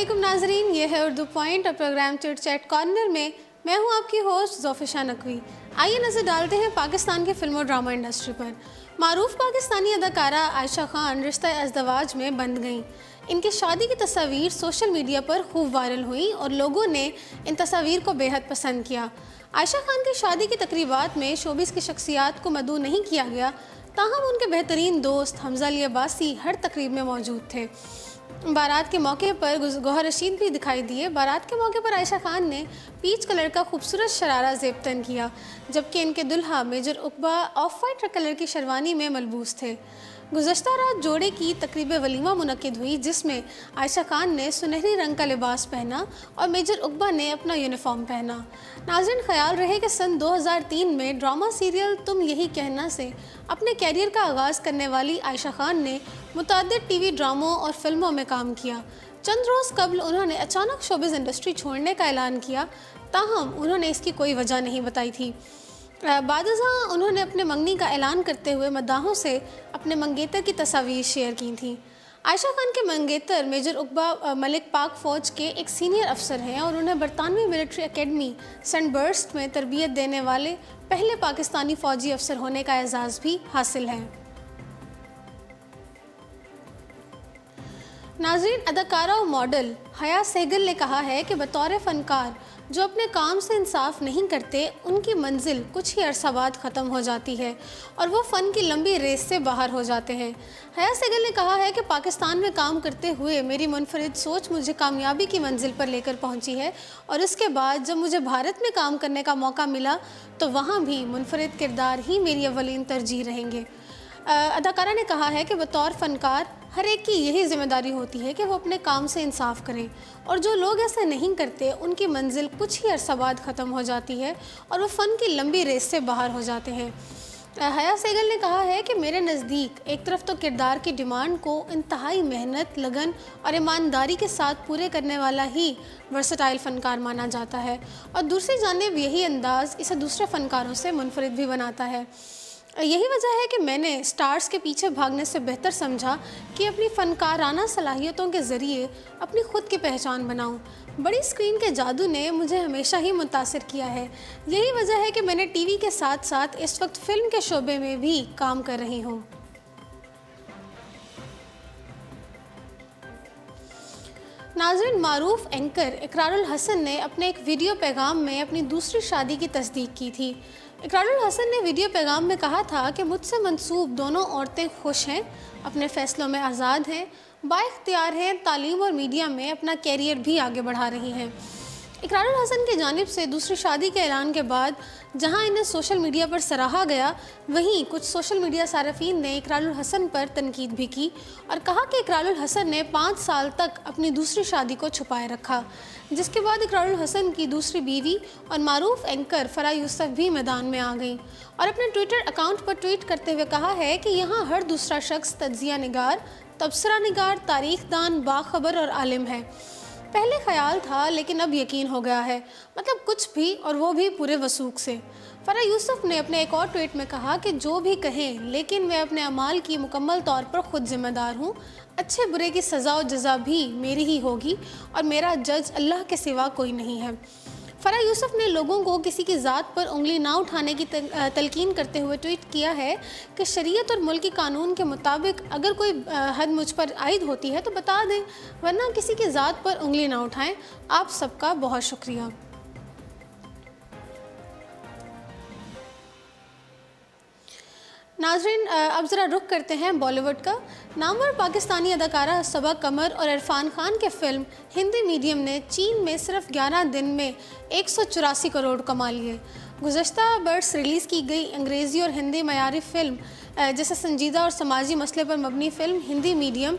अस्सलामुअलैकुम नाजरीन, ये है उर्दू पॉइंट और प्रोग्राम चिट चैट कॉर्नर में मैं हूं आपकी होस्ट ज़ोफिशा नकवी। आइए नज़र डालते हैं पाकिस्तान के फिल्म और ड्रामा इंडस्ट्री पर। मारूफ पाकिस्तानी अदाकारा आयशा खान रिश्ता अज़दवाज में बंध गईं। इनकी शादी की तस्वीर सोशल मीडिया पर खूब वायरल हुई और लोगों ने इन तस्वीर को बेहद पसंद किया। आयशा खान की शादी की तकरीबात में शोबिस की शख्सियात को मदऊ नहीं किया गया, ताहम उनके बेहतरीन दोस्त हमजा अली अब्बासी हर तकरीब में मौजूद थे। बारात के मौके पर गौहर रशीद भी दिखाई दिए। बारात के मौके पर आयशा खान ने पीच कलर का खूबसूरत शरारा ज़ेब किया, जबकि इनके दुल्हा मेजर उकबा ऑफ वाइट कलर की शेरवानी में मलबूस थे। गुज़श्ता रात जोड़े की तकरीब वलीमा मुनक्किद हुई, जिसमें आयशा खान ने सुनहरी रंग का लिबास पहना और मेजर उकबा ने अपना यूनिफॉर्म पहना। नाज़रीन, ख्याल रहे कि सन 2003 में ड्रामा सीरियल तुम यही कहना से अपने कैरियर का आगाज़ करने वाली आयशा खान ने मुतअद्दिद टीवी ड्रामों और फिल्मों में काम किया। चंद रोज़ कबल उन्होंने अचानक शोबिज़ इंडस्ट्री छोड़ने का ऐलान किया, ताहम उन्होंने इसकी कोई वजह नहीं बताई थी। बादशाह उन्होंने अपने मंगनी का ऐलान करते हुए मद्दाहों से अपने मंगेतर की तस्वीर शेयर की थी। आयशा खान के मंगेतर मेजर उकबा मलिक पाक फ़ौज के एक सीनियर अफसर हैं और उन्हें बरतानवी मिलिट्री एकेडमी सनबर्स्ट में तरबियत देने वाले पहले पाकिस्तानी फ़ौजी अफसर होने का एजाज़ भी हासिल है। नाज़रीन, अदाकारा और मॉडल हया सहगल ने कहा है कि बतौर फ़नकार जो अपने काम से इंसाफ नहीं करते, उनकी मंजिल कुछ ही अरसा बाद ख़त्म हो जाती है और वो फ़न की लंबी रेस से बाहर हो जाते हैं। हया सहगल ने कहा है कि पाकिस्तान में काम करते हुए मेरी मुनफरिद सोच मुझे कामयाबी की मंजिल पर लेकर पहुंची है और इसके बाद जब मुझे भारत में काम करने का मौका मिला तो वहाँ भी मुनफरिद किरदार ही मेरी अव्वलीन तरजीह रहेंगे। अदाकारा ने कहा है कि बतौर फ़नकार हर एक की यही जिम्मेदारी होती है कि वो अपने काम से इंसाफ करें और जो लोग ऐसा नहीं करते उनकी मंजिल कुछ ही अरसा बाद ख़त्म हो जाती है और वो फ़न की लंबी रेस से बाहर हो जाते हैं। हया सहगल ने कहा है कि मेरे नज़दीक एक तरफ तो किरदार की डिमांड को इंतहाई मेहनत, लगन और ईमानदारी के साथ पूरे करने वाला ही वर्सटाइल फ़नकार माना जाता है और दूसरी जानिब यही अंदाज़ इसे दूसरे फ़नकारों से मुनफरिद भी बनाता है। यही वजह है कि मैंने स्टार्स के पीछे भागने से बेहतर समझा कि अपनी फ़नकाराना सलाहियतों के ज़रिए अपनी ख़ुद की पहचान बनाऊं। बड़ी स्क्रीन के जादू ने मुझे हमेशा ही मुतासिर किया है। यही वजह है कि मैंने टीवी के साथ साथ इस वक्त फ़िल्म के शोबे में भी काम कर रही हूँ। नाज़रीन, मारूफ एंकर इकरारुल हसन ने अपने एक वीडियो पैगाम में अपनी दूसरी शादी की तस्दीक की थी। इकरारुल हसन ने वीडियो पैगाम में कहा था कि मुझसे मंसूब दोनों औरतें खुश हैं, अपने फ़ैसलों में आज़ाद हैं, बाइख्तियार हैं, तालीम और मीडिया में अपना कैरियर भी आगे बढ़ा रही हैं। इकरारुल हसन की जानिब से दूसरी शादी के ऐलान के बाद जहां इन्हें सोशल मीडिया पर सराहा गया, वहीं कुछ सोशल मीडिया सारफीन ने इकरारुल हसन पर तनकीद भी की और कहा कि इकरारुल हसन ने 5 साल तक अपनी दूसरी शादी को छुपाए रखा, जिसके बाद इकरारुल हसन की दूसरी बीवी और मारूफ एंकर फ़रा यूसुफ भी मैदान में आ गई और अपने ट्विटर अकाउंट पर ट्वीट करते हुए कहा है कि यहाँ हर दूसरा शख्स तज्जिया निगार, तबसरा निगार, तारीख दान, बाखबर और आलिम है। पहले ख्याल था लेकिन अब यकीन हो गया है, मतलब कुछ भी और वो भी पूरे वसूख से। फ़रा यूसुफ ने अपने एक और ट्वीट में कहा कि जो भी कहें, लेकिन मैं अपने अमाल की मुकम्मल तौर पर ख़ुद ज़िम्मेदार हूँ। अच्छे बुरे की सज़ा और जज़ा भी मेरी ही होगी और मेरा जज अल्लाह के सिवा कोई नहीं है। फ़रा यूसुफ ने लोगों को किसी की ज़ात पर उंगली ना उठाने की तलकीन करते हुए ट्वीट किया है कि शरीयत और मुल्की कानून के मुताबिक अगर कोई हद मुझ पर आयद होती है तो बता दें, वरना किसी की ज़ात पर उंगली ना उठाएं। आप सबका बहुत शुक्रिया। नाज़रीन, अब ज़रा रुख करते हैं बॉलीवुड का। नामवर पाकिस्तानी अदाकारा सबा कमर और इरफान खान के फ़िल्म हिंदी मीडियम ने चीन में सिर्फ 11 दिन में 184 करोड़ कमा लिए। गुज़श्ता बरस रिलीज़ की गई अंग्रेज़ी और हिंदी मयारी फ़िल्म जैसे संजीदा और समाजी मसले पर मबनी फ़िल्म हिंदी मीडियम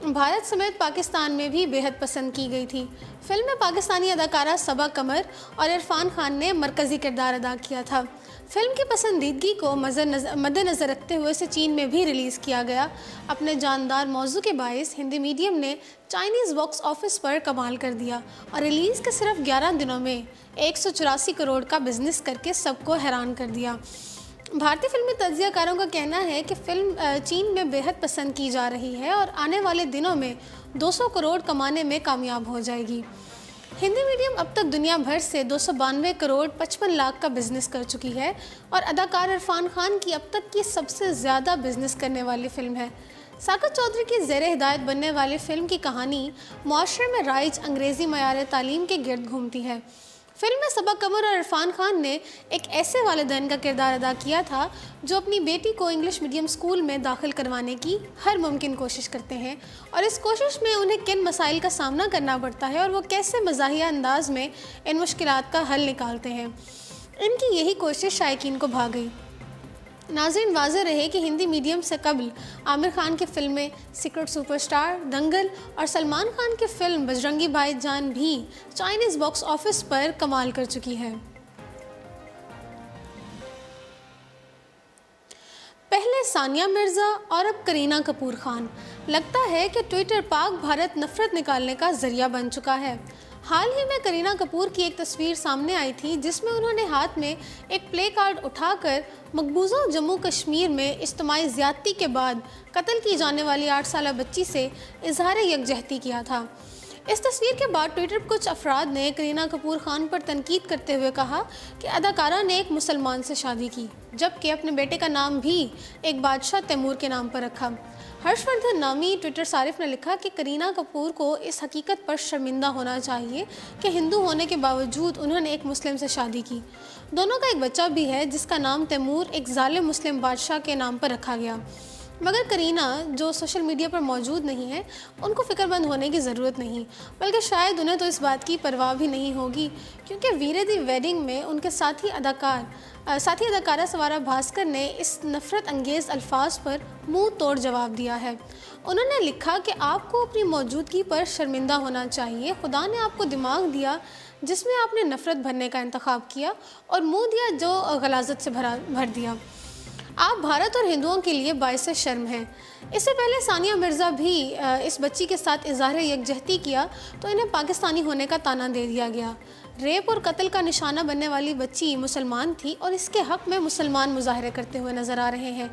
भारत समेत पाकिस्तान में भी बेहद पसंद की गई थी। फिल्म में पाकिस्तानी अदाकारा सबा कमर और इरफान खान ने मरकज़ी किरदार अदा किया था। फिल्म की पसंदीदगी को मद्देनज़र रखते हुए इसे चीन में भी रिलीज़ किया गया। अपने जानदार मौजू के बायस हिंदी मीडियम ने चाइनीज़ बॉक्स ऑफिस पर कमाल कर दिया और रिलीज़ के सिर्फ 11 दिनों में 184 करोड़ का बिजनेस करके सबको हैरान कर दिया। भारतीय फिल्मी तज्जियाकारों का कहना है कि फ़िल्म चीन में बेहद पसंद की जा रही है और आने वाले दिनों में 200 करोड़ कमाने में कामयाब हो जाएगी। हिंदी मीडियम अब तक दुनिया भर से 292 करोड़ 55 लाख का बिजनेस कर चुकी है और अदाकार इरफान खान की अब तक की सबसे ज़्यादा बिजनेस करने वाली फ़िल्म है। साक़त चौधरी की ज़ेर हिदायत बनने वाली फ़िल्म की कहानी मुआशरे में राइज अंग्रेज़ी मयार तालीम के गिर्द घूमती है। फिल्म में सबा कमर और इरफान खान ने एक ऐसे वालिदैन का किरदार अदा किया था जो अपनी बेटी को इंग्लिश मीडियम स्कूल में दाखिल करवाने की हर मुमकिन कोशिश करते हैं और इस कोशिश में उन्हें किन मसाइल का सामना करना पड़ता है और वो कैसे मज़ाहिया अंदाज में इन मुश्किलात का हल निकालते हैं। इनकी यही कोशिश शायकीन को भा गई। नाज़रीन, वाज़ेह रहे कि हिंदी मीडियम से कबल आमिर खान की फ़िल्में सीक्रेट सुपरस्टार, दंगल और सलमान खान की फ़िल्म बजरंगी भाईजान भी चाइनीज़ बॉक्स ऑफिस पर कमाल कर चुकी है। पहले सानिया मिर्ज़ा और अब करीना कपूर खान। लगता है कि ट्विटर पाक भारत नफ़रत निकालने का ज़रिया बन चुका है। हाल ही में करीना कपूर की एक तस्वीर सामने आई थी जिसमें उन्होंने हाथ में एक प्ले कार्ड उठाकर मकबूजा जम्मू कश्मीर में इज्तिमाई ज़्यादती के बाद कत्ल की जाने वाली 8 साला बच्ची से इजहार यकजहती किया था। इस तस्वीर के बाद ट्विटर पर कुछ अफराद ने करीना कपूर खान पर तनकीद करते हुए कहा कि अदाकारा ने एक मुसलमान से शादी की, जबकि अपने बेटे का नाम भी एक बादशाह तैमूर के नाम पर रखा। हर्षवर्धन नामी ट्विटर सारिफ ने लिखा कि करीना कपूर को इस हकीकत पर शर्मिंदा होना चाहिए कि हिंदू होने के बावजूद उन्होंने एक मुस्लिम से शादी की। दोनों का एक बच्चा भी है जिसका नाम तैमूर एक जालिम मुस्लिम बादशाह के नाम पर रखा गया। मगर करीना, जो सोशल मीडिया पर मौजूद नहीं है, उनको फ़िक्रमंद होने की ज़रूरत नहीं, बल्कि शायद उन्हें तो इस बात की परवाह भी नहीं होगी क्योंकि वीरे दी वेडिंग में उनके साथी अदाकारा सवारा भास्कर ने इस नफ़रत अंगेज़ अल्फाज पर मुंह तोड़ जवाब दिया है। उन्होंने लिखा कि आपको अपनी मौजूदगी पर शर्मिंदा होना चाहिए। खुदा ने आपको दिमाग दिया जिसमें आपने नफ़रत भरने का इंतखाब किया और मुँह दिया जो गलाज़त से भर दिया। आप भारत और हिंदुओं के लिए बाइस शर्म हैं। इससे पहले सानिया मिर्ज़ा भी इस बच्ची के साथ इज़हार यकजहती किया तो इन्हें पाकिस्तानी होने का ताना दे दिया गया। रेप और कत्ल का निशाना बनने वाली बच्ची मुसलमान थी और इसके हक़ में मुसलमान मुजाहरे करते हुए नज़र आ रहे हैं,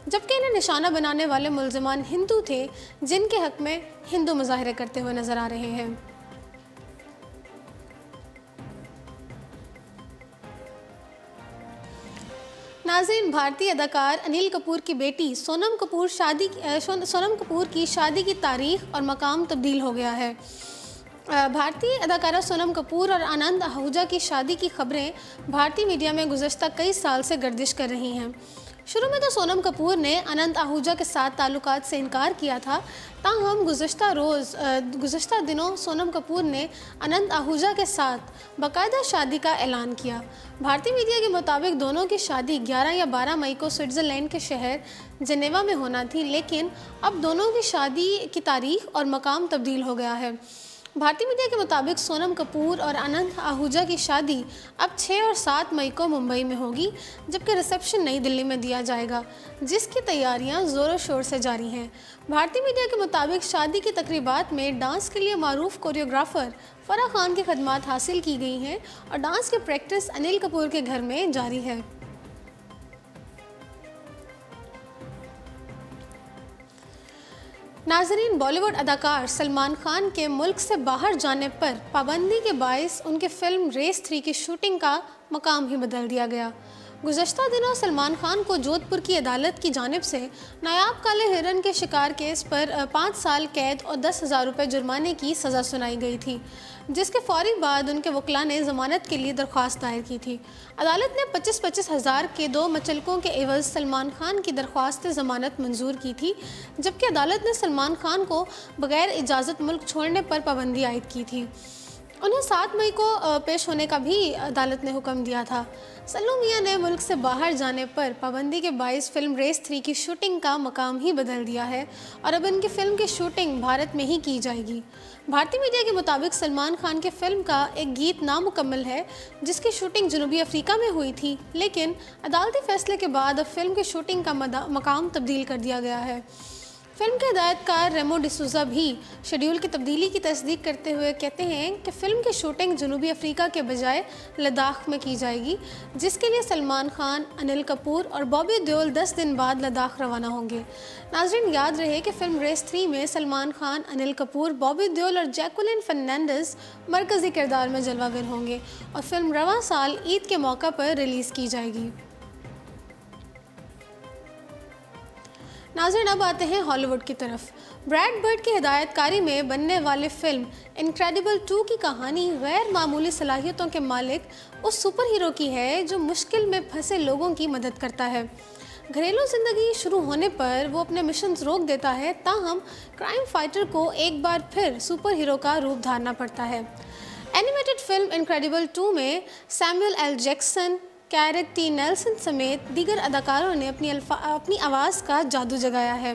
जबकि इन्हें निशाना बनाने वाले मुल्ज़िमान हिंदू थे जिनके हक़ में हिंदू मुजाहरे करते हुए नज़र आ रहे हैं। नाज़रीन, भारतीय अदाकार अनिल कपूर की बेटी सोनम कपूर की शादी की तारीख और मकाम तब्दील हो गया है। भारतीय अदाकारा सोनम कपूर और आनंद आहूजा की शादी की खबरें भारतीय मीडिया में गुज़श्ता कई साल से गर्दिश कर रही हैं। शुरू में तो सोनम कपूर ने अनंत आहूजा के साथ ताल्लुकात से इनकार किया था, ताहम गुज़श्ता दिनों सोनम कपूर ने अनंत आहूजा के साथ बाकायदा शादी का ऐलान किया। भारतीय मीडिया के मुताबिक दोनों की शादी 11 या 12 मई को स्विट्ज़रलैंड के शहर जेनेवा में होना थी, लेकिन अब दोनों की शादी की तारीख और मकाम तब्दील हो गया है। भारतीय मीडिया के मुताबिक सोनम कपूर और अनंत आहूजा की शादी अब 6 और 7 मई को मुंबई में होगी, जबकि रिसेप्शन नई दिल्ली में दिया जाएगा, जिसकी तैयारियां ज़ोरों शोर से जारी हैं। भारतीय मीडिया के मुताबिक शादी की तकरीबात में डांस के लिए मारूफ कोरियोग्राफर फराह खान की खदमात हासिल की गई हैं और डांस की प्रैक्टिस अनिल कपूर के घर में जारी है। नाज़रीन, बॉलीवुड अदाकार सलमान खान के मुल्क से बाहर जाने पर पाबंदी के बायस उनकी फ़िल्म रेस 3 की शूटिंग का मकाम ही बदल दिया गया। गुज़श्ता दिनों सलमान खान को जोधपुर की अदालत की जानिब से नायाब काले हिरन के शिकार केस पर 5 साल कैद और 10,000 रुपये जुर्माने की सज़ा सुनाई गई थी, जिसके फ़ौरी बाद उनके वकील ने ज़मानत के लिए दरख्वास्त दायर की थी। अदालत ने 25-25 हज़ार के 2 मचलकों के एवज़ सलमान खान की दरख्वास्त ज़मानत मंजूर की थी, जबकि अदालत ने सलमान खान को बग़ैर इजाज़त मुल्क छोड़ने पर पाबंदी आयद की थी। उन्हें 7 मई को पेश होने का भी अदालत ने हुक्म दिया था। सल्लू मियां ने मुल्क से बाहर जाने पर पाबंदी के बायस फ़िल्म रेस 3 की शूटिंग का मकाम ही बदल दिया है और अब इनकी फ़िल्म की शूटिंग भारत में ही की जाएगी। भारतीय मीडिया के मुताबिक सलमान खान की फ़िल्म का एक गीत नामुकम्मल है, जिसकी शूटिंग जनूबी अफ्रीका में हुई थी, लेकिन अदालती फ़ैसले के बाद अब फ़िल्म की शूटिंग का मकाम तब्दील कर दिया गया है। फिल्म के हिदायतकार रेमो डिसूजा भी शेड्यूल की तब्दीली की तस्दीक करते हुए कहते हैं कि फ़िल्म की शूटिंग जनूबी अफ्रीका के बजाय लद्दाख में की जाएगी, जिसके लिए सलमान खान, अनिल कपूर और बॉबी देओल 10 दिन बाद लद्दाख रवाना होंगे। नाज़रीन, याद रहे कि फ़िल्म रेस 3 में सलमान खान, अनिल कपूर, बॉबी देओल और जैकुलिन फर्नांडिस मरकज़ी किरदार में जलवागर होंगे और फिल्म रवां साल ईद के मौका पर रिलीज़ की जाएगी। नाज़रीन, अब आते हैं हॉलीवुड की तरफ। ब्रैड बर्ड की हिदायतकारी में बनने वाली फ़िल्म इनक्रेडिबल 2 की कहानी गैर मामूली सलाहियतों के मालिक उस सुपर हीरो की है जो मुश्किल में फंसे लोगों की मदद करता है। घरेलू ज़िंदगी शुरू होने पर वो अपने मिशन रोक देता है, ताहम क्राइम फाइटर को एक बार फिर सुपर हीरो का रूप धारना पड़ता है। एनिमेटेड फिल्म इनक्रेडिबल 2 में Samuel L Jackson, Craig T Nelson समेत दीगर अदाकारों ने अपनी आवाज़ का जादू जगाया है।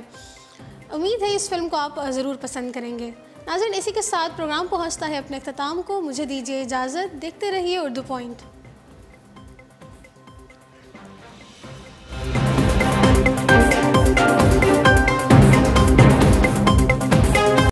उम्मीद है इस फिल्म को आप ज़रूर पसंद करेंगे। नाज़रीन, इसी के साथ प्रोग्राम पहुंचता है अपने अख्ताम को। मुझे दीजिए इजाज़त। देखते रहिए उर्दू पॉइंट।